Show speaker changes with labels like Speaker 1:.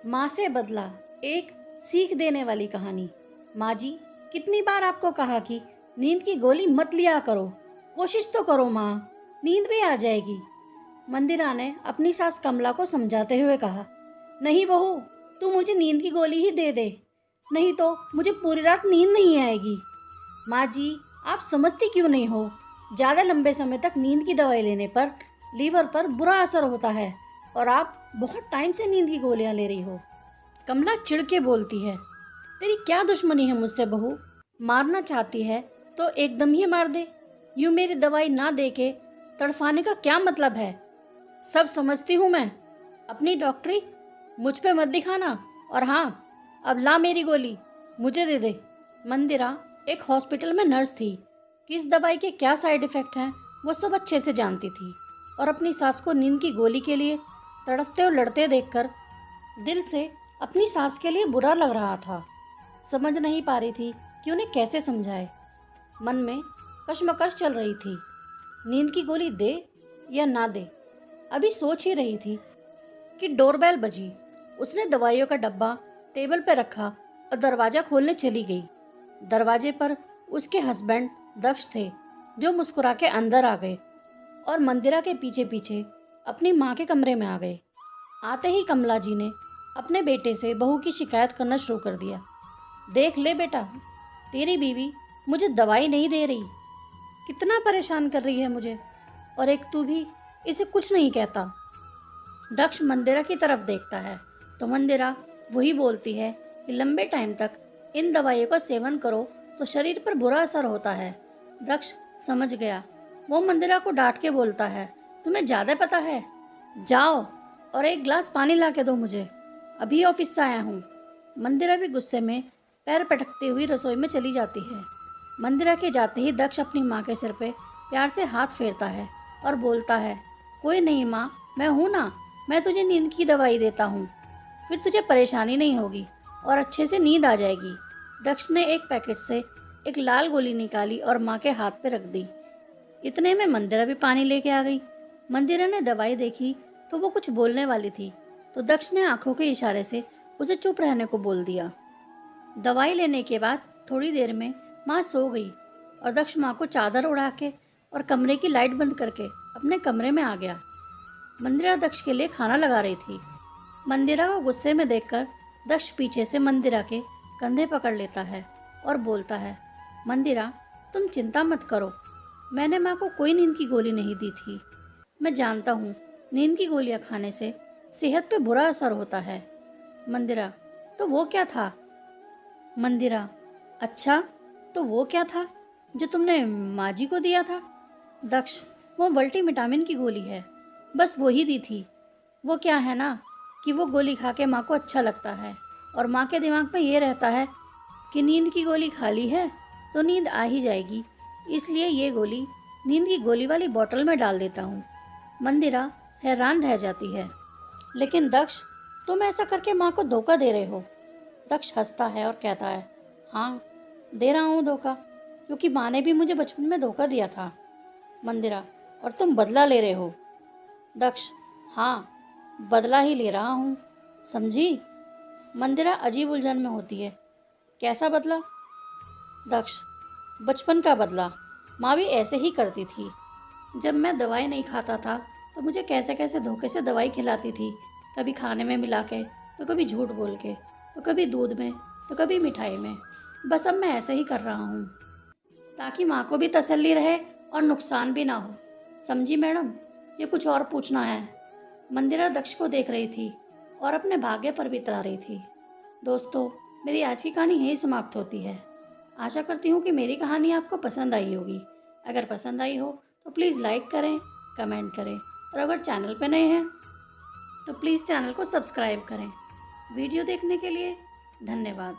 Speaker 1: माँ से बदला, एक सीख देने वाली कहानी। माँ जी, कितनी बार आपको कहा कि नींद की गोली मत लिया करो, कोशिश तो करो माँ, नींद भी आ जाएगी। मंदिरा ने अपनी सास कमला को समझाते हुए कहा, नहीं बहू, तू मुझे नींद की गोली ही दे दे, नहीं तो मुझे पूरी रात नींद नहीं आएगी। माँ जी, आप समझती क्यों नहीं हो? ज़्यादा लंबे समय तक नींद की दवाई लेने पर लीवर पर बुरा असर होता है और आप बहुत टाइम से नींद की गोलियां ले रही हो। कमला चिढ़ के बोलती है, तेरी क्या दुश्मनी है मुझसे बहू? मारना चाहती है तो एकदम ही मार दे। यूँ मेरी दवाई ना दे के तड़फाने का क्या मतलब है? सब समझती हूँ मैं, अपनी डॉक्टरी मुझ पे मत दिखाना। और हाँ, अब ला मेरी गोली, मुझे दे दे। मंदिरा एक हॉस्पिटल में नर्स थी, किस दवाई के क्या साइड इफ़ेक्ट हैं वो सब अच्छे से जानती थी और अपनी सास को नींद की गोली के लिए तड़पते और लड़ते देखकर दिल से अपनी सास के लिए बुरा लग रहा था। समझ नहीं पा रही थी कि उन्हें कैसे समझाए। मन में कश्मकश चल रही थी, नींद की गोली दे या ना दे। अभी सोच ही रही थी कि डोरबेल बजी। उसने दवाइयों का डब्बा टेबल पर रखा और दरवाज़ा खोलने चली गई। दरवाजे पर उसके हस्बैंड दक्ष थे, जो मुस्कुरा के अंदर आ गए और मंदिरा के पीछे पीछे अपनी माँ के कमरे में आ गए। आते ही कमला जी ने अपने बेटे से बहू की शिकायत करना शुरू कर दिया। देख ले बेटा, तेरी बीवी मुझे दवाई नहीं दे रही, कितना परेशान कर रही है मुझे, और एक तू भी इसे कुछ नहीं कहता। दक्ष मंदिरा की तरफ देखता है तो मंदिरा वही बोलती है कि लंबे टाइम तक इन दवाइयों का सेवन करो तो शरीर पर बुरा असर होता है। दक्ष समझ गया। वो मंदिरा को डांट के बोलता है, तुम्हें ज़्यादा पता है, जाओ और एक गिलास पानी ला के दो मुझे, अभी ऑफिस से आया हूँ। मंदिरा भी गुस्से में पैर पटकती हुई रसोई में चली जाती है। मंदिरा के जाते ही दक्ष अपनी माँ के सिर पे प्यार से हाथ फेरता है और बोलता है, कोई नहीं माँ, मैं हूँ ना, मैं तुझे नींद की दवाई देता हूँ, फिर तुझे परेशानी नहीं होगी और अच्छे से नींद आ जाएगी। दक्ष ने एक पैकेट से एक लाल गोली निकाली और माँ के हाथ पे रख दी। इतने में मंदिरा भी पानी लेके आ गई। मंदिरा ने दवाई देखी तो वो कुछ बोलने वाली थी, तो दक्ष ने आंखों के इशारे से उसे चुप रहने को बोल दिया। दवाई लेने के बाद थोड़ी देर में माँ सो गई और दक्ष माँ को चादर उड़ा के और कमरे की लाइट बंद करके अपने कमरे में आ गया। मंदिरा दक्ष के लिए खाना लगा रही थी। मंदिरा को गुस्से में देखकर दक्ष पीछे से मंदिरा के कंधे पकड़ लेता है और बोलता है, मंदिरा, तुम चिंता मत करो, मैंने माँ को कोई नींद की गोली नहीं दी थी। मैं जानता हूँ नींद की गोलियाँ खाने से सेहत पे बुरा असर होता है। मंदिरा, तो वो क्या था? मंदिरा, अच्छा, तो वो क्या था जो तुमने माँ जी को दिया था? दक्ष, वो मल्टीविटामिन की गोली है, बस वही दी थी। वो क्या है ना कि वो गोली खा के माँ को अच्छा लगता है और माँ के दिमाग में ये रहता है कि नींद की गोली खा ली है तो नींद आ ही जाएगी, इसलिए ये गोली नींद की गोली वाली बोतल में डाल देता हूँ। मंदिरा हैरान रह जाती है, लेकिन दक्ष, तुम ऐसा करके माँ को धोखा दे रहे हो। दक्ष हंसता है और कहता है, हाँ, दे रहा हूँ धोखा, क्योंकि माँ ने भी मुझे बचपन में धोखा दिया था। मंदिरा, और तुम बदला ले रहे हो? दक्ष, हाँ, बदला ही ले रहा हूँ, समझी? मंदिरा अजीब उलझन में होती है, कैसा बदला? दक्ष, बचपन का बदला, माँ भी ऐसे ही करती थी। जब मैं दवाई नहीं खाता था तो मुझे कैसे कैसे धोखे से दवाई खिलाती थी, कभी खाने में मिला के, तो कभी झूठ बोल के, तो कभी दूध में, तो कभी मिठाई में। बस अब मैं ऐसे ही कर रहा हूँ ताकि माँ को भी तसल्ली रहे और नुकसान भी ना हो, समझी मैडम? ये कुछ और पूछना है? मंदिरा दक्ष को देख रही थी और अपने भाग्य पर भी इतरा रही थी। दोस्तों, मेरी आज की कहानी यहीं समाप्त होती है। आशा करती हूँ कि मेरी कहानी आपको पसंद आई होगी। अगर पसंद आई हो तो प्लीज़ लाइक करें, कमेंट करें, और अगर चैनल पर नए हैं तो प्लीज़ चैनल को सब्सक्राइब करें। वीडियो देखने के लिए धन्यवाद।